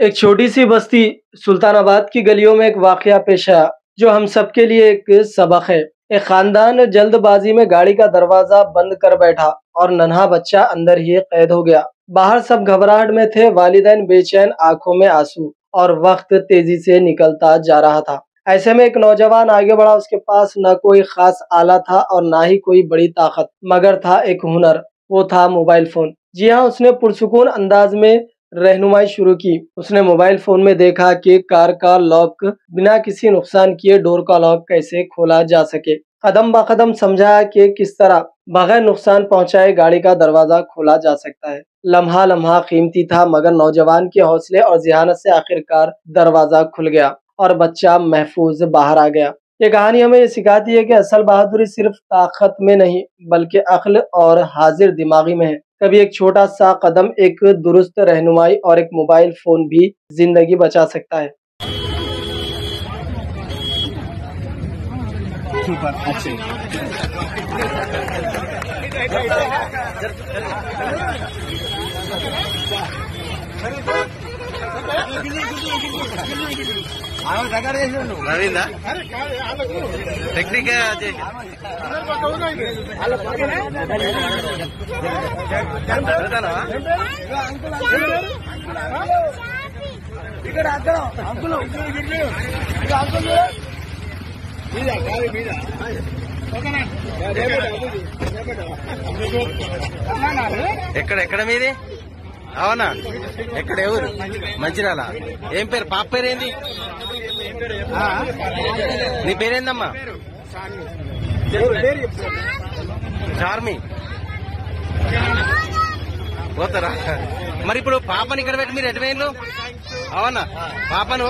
एक छोटी सी बस्ती सुल्तानाबाद की गलियों में एक वाकया पेश आया जो हम सबके लिए एक सबक है। एक खानदान जल्दबाजी में गाड़ी का दरवाजा बंद कर बैठा और नन्हा बच्चा अंदर ही कैद हो गया। बाहर सब घबराहट में थे, वालिदैन बेचैन, आंखों में आंसू, और वक्त तेजी से निकलता जा रहा था। ऐसे में एक नौजवान आगे बढ़ा। उसके पास न कोई खास आला था और ना ही कोई बड़ी ताकत, मगर था एक हुनर। वो था मोबाइल फोन। जी हाँ, उसने पुरसुकून अंदाज में रहनुमाई शुरू की। उसने मोबाइल फोन में देखा कि कार का लॉक बिना किसी नुकसान किए डोर का लॉक कैसे खोला जा सके। कदम ब कदम समझाया कि किस तरह बगैर नुकसान पहुंचाए गाड़ी का दरवाजा खोला जा सकता है। लम्हा लम्हा कीमती था, मगर नौजवान के हौसले और ज़हानत से आखिरकार दरवाजा खुल गया और बच्चा महफूज बाहर आ गया। ये कहानी हमें ये सिखाती है कि असल बहादुरी सिर्फ ताकत में नहीं, बल्कि अक्ल और हाजिर दिमागी में है। कभी एक छोटा सा कदम, एक दुरुस्त रहनुमाई और एक मोबाइल फोन भी जिंदगी बचा सकता है। सुपर अच्छे రవీందా టెక్నిక్ ఇక్కడ అక్కడ అంకులు అంకులు ఎక్కడ మీది? అవునా? ఎక్కడ ఎవరు? మంచిర్యాల. ఏం పేరు? పాప పేరేంది? నీ పేరేందమ్మా? చార్మి. పోతారా? మరి ఇప్పుడు పాపని ఇక్కడ పెట్టి మీరు ఎటు వేయండు? అవునా? పాపను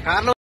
కార్లో